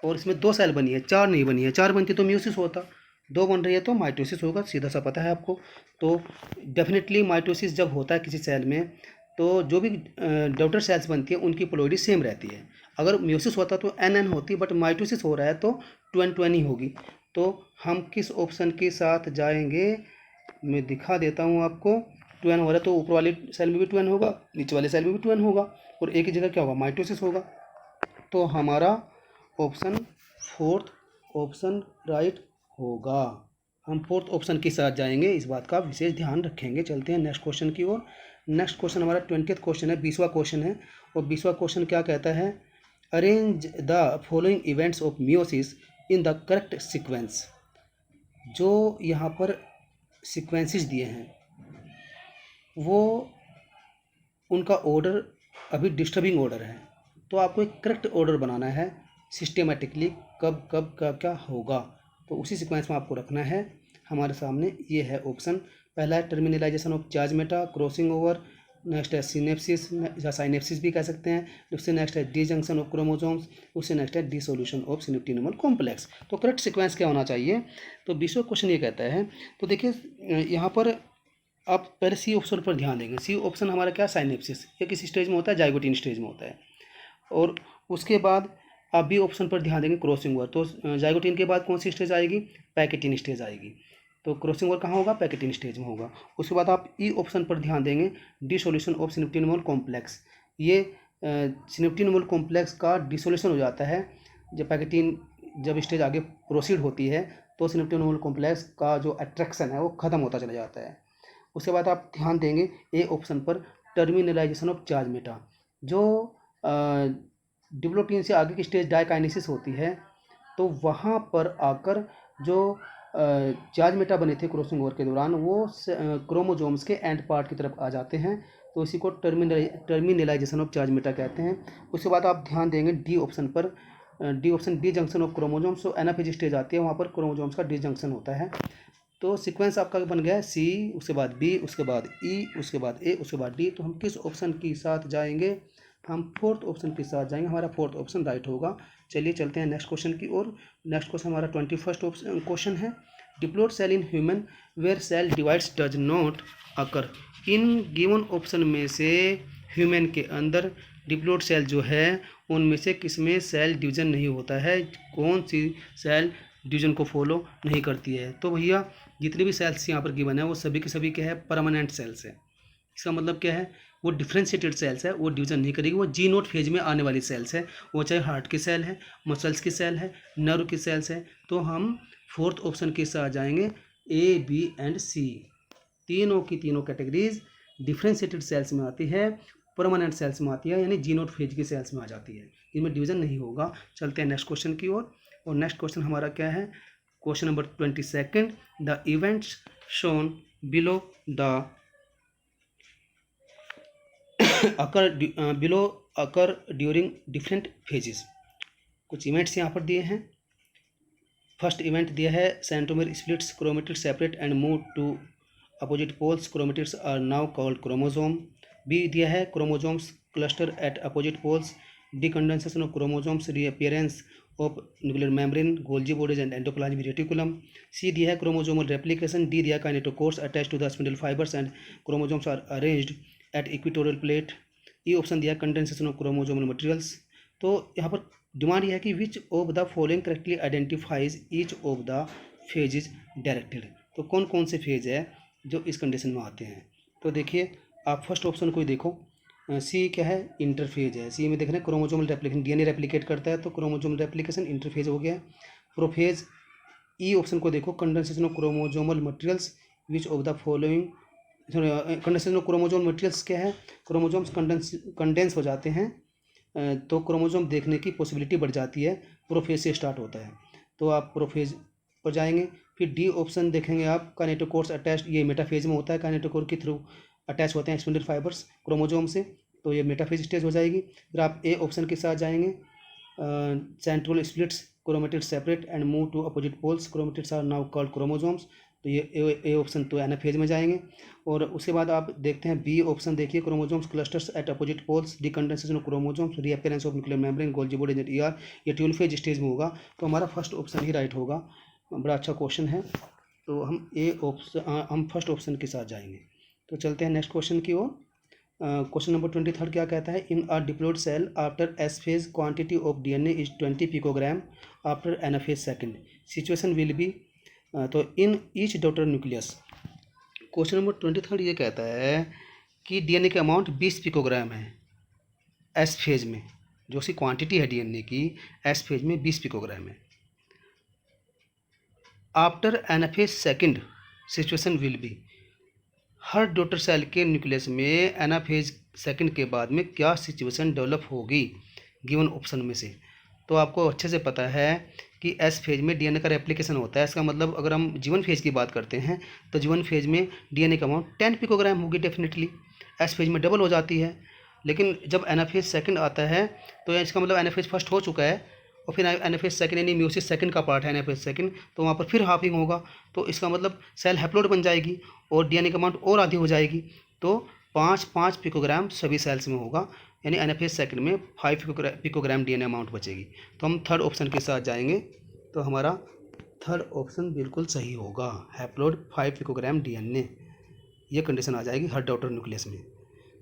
और इसमें 2 सेल बनी है, 4 नहीं बनी है, 4 बनती तो म्यूसिस होता, 2 बन रही है तो माइटोसिस होगा, सीधा सा पता है आपको। तो डेफिनेटली माइटोसिस जब होता है किसी सेल में, तो जो भी डॉटर सेल्स बनती है उनकी प्लोइडी सेम रहती है। अगर म्यूसिस होता तो NN होती, बट माइटोसिस हो रहा है तो 2n ही होगी। तो हम किस ऑप्शन के साथ जाएंगे? मैं दिखा देता हूँ आपको। 2n हो रहा है तो ऊपर वाले सेल में भी 2n होगा, नीचे वाले सेल में भी 2n होगा, और एक ही जगह क्या होगा? माइटोसिस होगा। तो हमारा ऑप्शन फोर्थ ऑप्शन राइट होगा। हम फोर्थ ऑप्शन के साथ जाएंगे, इस बात का विशेष ध्यान रखेंगे। चलते हैं नेक्स्ट क्वेश्चन की ओर। नेक्स्ट क्वेश्चन हमारा 20th क्वेश्चन है, 20वां क्वेश्चन है। और 20वां क्वेश्चन क्या कहता है? Arrange the following events of meiosis in the correct sequence. जो यहाँ पर सीक्वेंसेस दिए हैं वो उनका ऑर्डर अभी डिस्टर्बिंग ऑर्डर है, तो आपको एक करेक्ट ऑर्डर बनाना है सिस्टेमेटिकली, कब कब क्या क्या होगा, तो उसी सीक्वेंस में आपको रखना है। हमारे सामने ये है ऑप्शन। पहला है terminalisation of charge Meta, crossing over. Next है सिनेप्सिस या साइनेप्सिस भी कह सकते हैं। उससे नेक्स्ट है डिजंक्शन ऑफ क्रोमोसोम्स। उससे नेक्स्ट है डिसोल्यूशन ऑफ सिनेप्टिनोमल कॉम्प्लेक्स। तो करेक्ट सीक्वेंस क्या होना चाहिए? तो 20वां क्वेश्चन ये कहता है, तो देखिए यहाँ पर आप पहले सी ऑप्शन पर ध्यान देंगे। सी ऑप्शन हमारा क्या? साइनेप्सिस। ये किस स्टेज में होता है? जाइगोटिन स्टेज में होता है। और उसके बाद आप बी ऑप्शन पर ध्यान देंगे, क्रॉसिंग ओवर। तो जाइगोटिन के बाद कौन सी स्टेज आएगी? पैकेटिन स्टेज आएगी। तो क्रॉसिंग ओवर कहाँ होगा? पैकेटिन स्टेज में होगा। उसके बाद आप ई ऑप्शन पर ध्यान देंगे, डिसोल्यूशन ऑफ सिनेप्टिनोमल कॉम्प्लेक्स। ये सिनेप्टिनोमल कॉम्प्लेक्स का डिसोल्यूशन हो जाता है जब पैकेटिन जब स्टेज आगे प्रोसीड होती है, तो सिनेप्टिनोमल कॉम्प्लेक्स का जो अट्रैक्शन है वो खत्म होता चला जाता है। उसके बाद आप ध्यान देंगे ए ऑप्शन पर, टर्मिनलाइजेशन ऑफ चार्ज मेटा। जो डिप्लोटीन से आगे की स्टेज डाइकाइनेसिस होती है, तो वहाँ पर आकर जो चार्ज मेटा बने थे क्रॉसिंग ओवर के दौरान, वो क्रोमोजोम्स के एंड पार्ट की तरफ आ जाते हैं, तो इसी को टर्मिनलाइजेशन ऑफ चार्ज मेटा कहते हैं। उसके बाद आप ध्यान देंगे डी ऑप्शन पर, D option D junction of chromosomes. तो एनाफेज स्टेज आती है, वहाँ पर क्रोमोजोम्स का डी जंक्शन होता है। तो सीक्वेंस आपका बन गया है सी, उसके बाद बी, उसके बाद ई, उसके बाद ए, उसके बाद डी। तो हम किस ऑप्शन के साथ जाएंगे? हम फोर्थ ऑप्शन के साथ जाएंगे। हमारा फोर्थ ऑप्शन राइट होगा। चलिए चलते हैं नेक्स्ट क्वेश्चन की ओर। नेक्स्ट क्वेश्चन हमारा 21st क्वेश्चन है। Diploid cell in human where cell divides does not occur. इन गिवन ऑप्शन में से ह्यूमन के अंदर डिप्लोइड सेल जो है उनमें से किसमें सेल डिवीजन नहीं होता है? कौन सी सेल डिवीजन को फॉलो नहीं करती है? तो भैया जितने भी सेल्स यहाँ पर गिवन है वो सभी के सभी क्या है? परमानेंट सेल्स है। इसका मतलब क्या है? वो डिफ्रेंशिएटेड सेल्स है, वो डिवीजन नहीं करेगी, वो जी नोट फेज में आने वाली सेल्स है। वो चाहे हार्ट की सेल है, मसल्स की सेल है, नर्व की सेल्स है। तो हम फोर्थ ऑप्शन के साथ जाएंगे, ए बी एंड सी। तीनों की तीनों कैटेगरीज डिफ्रेंशिएटेड सेल्स में आती है, परमानेंट सेल्स में आती है, यानी जी नोट फेज की सेल्स में आ जाती है। इनमें डिवीजन नहीं होगा। चलते हैं नेक्स्ट क्वेश्चन की ओर। और नेक्स्ट क्वेश्चन हमारा क्या है? Question number 22। The events shown below the occur during different phases. कुछ इवेंट्स यहाँ पर दिए हैं। फर्स्ट इवेंट दिया है centromere splits, chromatid separate and move to opposite poles, chromatids are now called chromosome. B दिया है chromosomes cluster at opposite poles, decondensation of chromosomes, reappearance of nuclear membrane, Golgi bodies and endoplasmic reticulum. C दिया है chromosomal replication. D दिया kinetochores attach to the spindle fibres and chromosomes are arranged at equatorial plate. E option दिया condensation of chromosomal materials. तो यहाँ पर demand यह है कि which of the following correctly identifies each of the phases directed. तो कौन कौन से फेज है जो इस कंडीशन में आते हैं। तो देखिए आप फर्स्ट ऑप्शन को ही देखो, सी क्या है, इंटरफेज है। सी में देख रहे हैं क्रोमोसोमल रेप्लिकेशन, डीएनए रेप्लिकेट करता है तो क्रोमोसोमल रेप्लिकेशन इंटरफेज हो गया। प्रोफेज ई ऑप्शन को देखो, condensation of chromosomal materials which of the following, condensation of chromosomal materials क्या है, क्रोमोसोम्स कंडेंस हो जाते हैं तो क्रोमोसोम देखने की पॉसिबिलिटी बढ़ जाती है, प्रोफेज से स्टार्ट होता है तो आप प्रोफेज पर जाएंगे। फिर डी ऑप्शन देखेंगे आप, काइनेटोकोर्स अटैच, ये मेटाफेज में होता है, काइनेटोकोर के थ्रू अटैच होते हैं एक्सपेंडेड फाइबर्स क्रोमोसोम से, तो ये मेटाफेज स्टेज हो जाएगी। फिर आप ए ऑप्शन के साथ जाएंगे, central splits chromatid separate and move to opposite poles, chromatids are now called chromosomes, तो ये ए ऑप्शन तो एनाफेज में जाएंगे। और उसके बाद आप देखते हैं बी ऑप्शन, देखिए chromosomes clusters at opposite poles, decondensation of chromosomes, reappearance of nuclear membrane, Golgi body that ER, ये ट्वेल्फेज स्टेज में होगा। तो हमारा फर्स्ट ऑप्शन ही राइट होगा। बड़ा अच्छा क्वेश्चन है, तो हम ए ऑप्शन, हम फर्स्ट ऑप्शन के साथ जाएंगे। तो चलते हैं नेक्स्ट क्वेश्चन की ओर। क्वेश्चन नंबर 23 क्या कहता है, in a diploid cell after S phase quantity of DNA is 20 picogram after anaphase second, situation will be, तो in each daughter nucleus. Question number 23 ये कहता है कि डीएनए का अमाउंट 20 पिकोग्राम है एस फेज में, जो उसकी क्वांटिटी है डीएनए की एस फेज में 20 पिकोग्राम है। After anaphase second situation will be, हर डॉटर सेल के न्यूक्लियस में एनाफेज सेकंड के बाद में क्या सिचुएशन डेवलप होगी गिवन ऑप्शन में से। तो आपको अच्छे से पता है कि एस फेज में डीएनए का रेप्लिकेशन होता है, इसका मतलब अगर हम जीवन फेज की बात करते हैं तो जीवन फेज में डीएनए का अमाउंट 10 पिकोग्राम होगी डेफिनेटली, एस फेज में डबल हो जाती है। लेकिन जब एनाफेज सेकंड आता है तो इसका मतलब एनाफेज फर्स्ट हो चुका है और फिर एनाफेज सेकंड यानी म्यूसिस सेकंड का पार्ट है एनाफेज सेकंड, तो वहाँ पर फिर हाफिंग होगा, तो इसका मतलब सेल हैप्लोइड बन जाएगी और डीएनए का अमाउंट और आधी हो जाएगी, तो 5 पिकोग्राम सभी सेल्स में होगा, यानी एनाफेज सेकंड में 5 पिकोग्राम डीएनए अमाउंट बचेगी। तो हम थर्ड ऑप्शन के साथ जाएंगे, तो हमारा थर्ड ऑप्शन बिल्कुल सही होगा, हैप्लोइड 5 पिकोग्राम डीएनए, ये कंडीशन आ जाएगी हर डॉटर न्यूक्लियस में।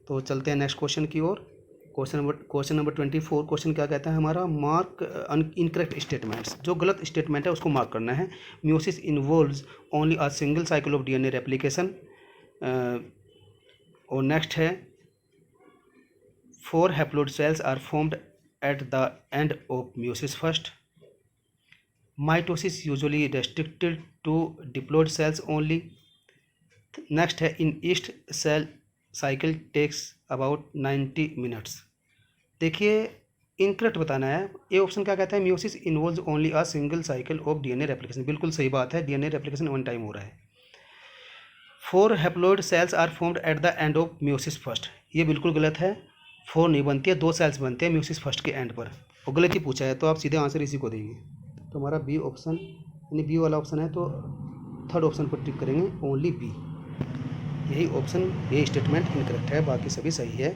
तो चलते हैं नेक्स्ट क्वेश्चन की ओर। क्वेश्चन नंबर 24 क्वेश्चन क्या कहता है हमारा, मार्क इनकरेक्ट स्टेटमेंट्स, जो गलत स्टेटमेंट है उसको मार्क करना है। Meiosis involves only a single cycle of DNA replication, और नेक्स्ट है 4 haploid cells are formed at the end of meiosis first, mitosis usually restricted to diploid cells only, next है in yeast cell cycle takes about 90 minutes. देखिए incorrect बताना है, ये option क्या कहता है, meiosis involves only a single cycle of DNA replication, बिल्कुल सही बात है, डीएनए रेप्लिकेशन वन टाइम हो रहा है। 4 haploid cells are formed at the end of meiosis first, ये बिल्कुल गलत है, 4 नहीं बनती है, 2 सेल्स बनते हैं म्यूसिस फर्स्ट के एंड पर, और गलत ही पूछा है तो आप सीधे आंसर इसी को देंगे। तो हमारा बी ऑप्शन यानी बी वाला ऑप्शन है, तो थर्ड ऑप्शन पर टिक करेंगे, ओनली बी, यही ऑप्शन, यही स्टेटमेंट इनकरेक्ट है, बाकी सभी सही है,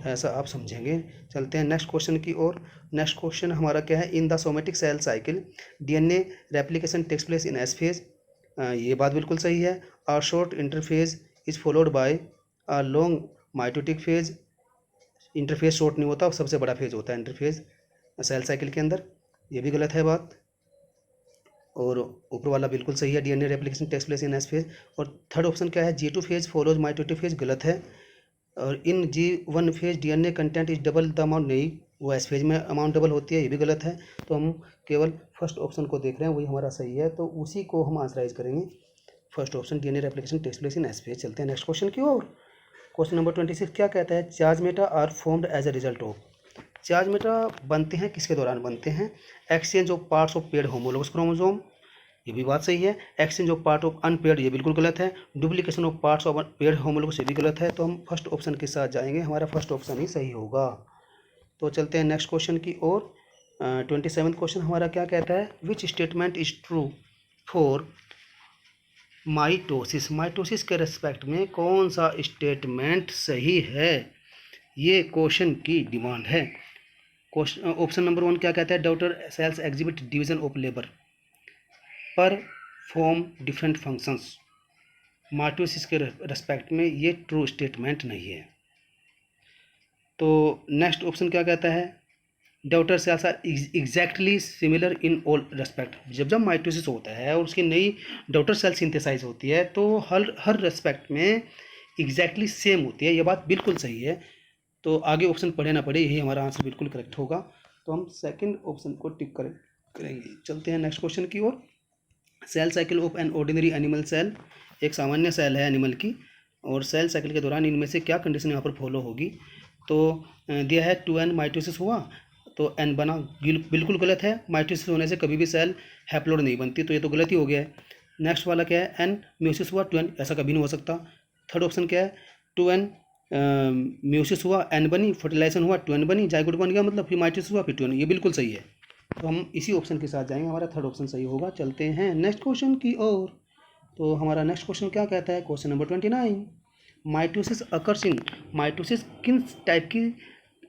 ऐसा आप समझेंगे। चलते हैं नेक्स्ट क्वेश्चन की ओर। नेक्स्ट क्वेश्चन हमारा क्या है, in the somatic cell cycle DNA replication takes place in S phase, ये बात बिल्कुल सही है। A short interphase is followed by a long mitotic phase, interphase short नहीं होता, सबसे बड़ा फेज होता है इंटरफेज सेल साइकिल के अंदर, ये भी गलत है बात। और ऊपर वाला बिल्कुल सही है, DNA replication takes place in S phase. और थर्ड ऑप्शन क्या है, G2 phase follows mitotic phase, गलत है। और इन G1 phase DNA content is double the amount, नहीं, वो एस फेज में अमाउंट डबल होती है, ये भी गलत है। तो हम केवल फर्स्ट ऑप्शन को देख रहे हैं, वही हमारा सही है, तो उसी को हम आंसराइज करेंगे, first option DNA replication takes place in S phase. चलते हैं नेक्स्ट क्वेश्चन की ओर। क्वेश्चन नंबर 26 क्या कहता है, chiasmata are formed as a result of, chiasmata बनते हैं किसके दौरान बनते हैं, exchange of parts of paired homologous chromosome, ये भी बात सही है। Exchange of part of unpaired, ये बिल्कुल गलत है। Duplication of parts of paired homologous, ये भी गलत है। तो हम फर्स्ट ऑप्शन के साथ जाएंगे, हमारा फर्स्ट ऑप्शन ही सही होगा। तो चलते हैं नेक्स्ट क्वेश्चन की ओर। 27 क्वेश्चन हमारा क्या कहता है, which statement is true for mitosis, mitosis के रेस्पेक्ट में कौन सा स्टेटमेंट सही है, ये क्वेश्चन की डिमांड है। ऑप्शन नंबर 1 क्या कहता है, daughter sales exhibit division of labour पर फॉर्म डिफरेंट फंक्शंस, माइटोसिस के रेस्पेक्ट में ये ट्रू स्टेटमेंट नहीं है। तो नेक्स्ट ऑप्शन क्या कहता है, daughter cells are exactly similar in all respect. जब माइटोसिस होता है और उसकी नई डॉटर सेल सिंथेसाइज होती है तो हर रेस्पेक्ट में एग्जैक्टली सेम होती है। ये बात बिल्कुल सही है। तो आगे ऑप्शन पढ़े ना पढ़े यही हमारा आंसर बिल्कुल करेक्ट होगा। तो हम सेकंड ऑप्शन को टिक करेंगे। चलते हैं नेक्स्ट क्वेश्चन की ओर। Cell cycle of an ordinary animal cell, एक सामान्य सेल है एनिमल की, और सेल साइकिल के दौरान इनमें से क्या कंडीशन यहाँ पर फॉलो होगी। तो दिया है 2n माइटोसिस हुआ तो n बना, बिल्कुल गलत है। माइटोसिस होने से कभी भी सेल हैप्लोइड नहीं बनती, तो ये तो गलत ही हो गया है। नेक्स्ट वाला क्या है, n म्यूसिस हुआ 2n, ऐसा कभी नहीं हो सकता। थर्ड ऑप्शन क्या है, 2n म्यूसिस हुआ n बनी, फर्टिलाइजेशन हुआ 2n बनी, जाइगोट बन गया, मतलब फिर माइटोसिस हुआ फिर 2n, ये बिल्कुल सही है। तो हम इसी ऑप्शन के साथ जाएंगे, हमारा थर्ड ऑप्शन सही होगा। चलते हैं नेक्स्ट क्वेश्चन की ओर। तो हमारा नेक्स्ट क्वेश्चन क्या कहता है, question number 29, mitosis occurs in, mitosis किन टाइप की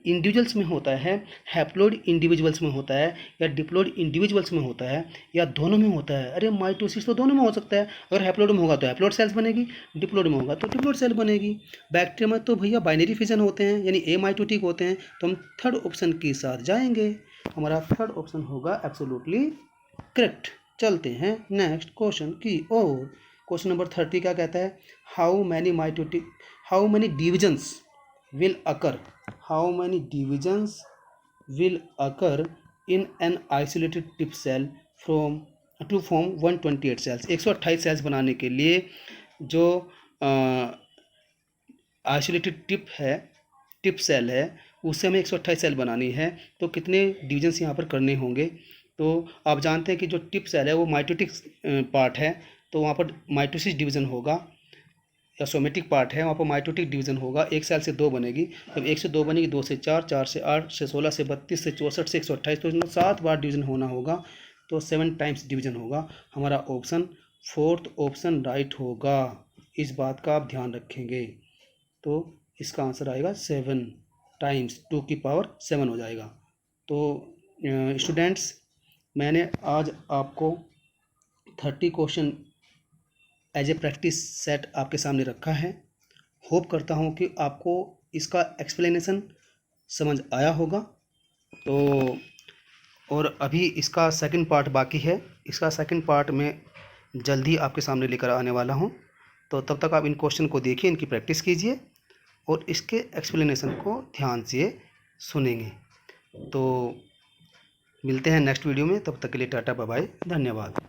इंडिविजुअल्स में होता है, हैप्लोइड इंडिविजुअल्स में होता है या डिप्लोइड इंडिविजुअल्स में होता है या दोनों में होता है। अरे माइटोसिस तो दोनों में हो सकता है, अगर हैप्लोइड में होगा तो हैप्लोइड सेल्स बनेगी, डिप्लोइड में होगा तो डिप्लोइड सेल बनेगी। बैक्टीरिया में तो भैया बाइनरी फिजन होते हैं यानी ए माइटोटिक होते हैं, तो हम थर्ड ऑप्शन के साथ जाएंगे, हमारा थर्ड ऑप्शन होगा एब्सोल्युटली करेक्ट। चलते हैं नेक्स्ट क्वेश्चन की ओर। क्वेश्चन नंबर 30 क्या कहता है, how many divisions will occur, how many divisions will occur in an isolated tip cell from to form 128 cells। 128 sales बनाने के लिए जो आइसोलेटेड टिप सेल है उससे हमें 128 सेल बनानी है, तो कितने डिविजन्स यहाँ पर करने होंगे। तो आप जानते हैं कि जो टिप सेल है वो माइटोटिक पार्ट है, तो वहाँ पर माइटोसिस डिवीजन होगा, या सोमेटिक पार्ट है वहाँ पर माइटोटिक डिवीजन होगा। एक सेल से 2 बनेगी, जब 1 से 2 बनेगी, 2 से 4, 4 से 8 से 16 से 32 से 64 से 128, तो इसमें 7 बार डिवीजन होना होगा, तो 7 टाइम्स डिवीजन होगा। हमारा ऑप्शन फोर्थ ऑप्शन राइट होगा, इस बात का आप ध्यान रखेंगे। तो इसका आंसर आएगा 7 टाइम्स, 2 की पावर 7 हो जाएगा। तो स्टूडेंट्स, मैंने आज आपको 30 question as a practice set आपके सामने रखा है। होप करता हूँ कि आपको इसका एक्सप्लेनेशन समझ आया होगा। तो और अभी इसका सेकंड पार्ट बाकी है, इसका सेकंड पार्ट में जल्दी आपके सामने लेकर आने वाला हूँ। तो तब तक आप इन क्वेश्चन को देखिए, इनकी प्रैक्टिस कीजिए और इसके एक्सप्लेनेशन को ध्यान से सुनेंगे। तो मिलते हैं नेक्स्ट वीडियो में, तब तक के लिए टाटा बाय बाय, धन्यवाद।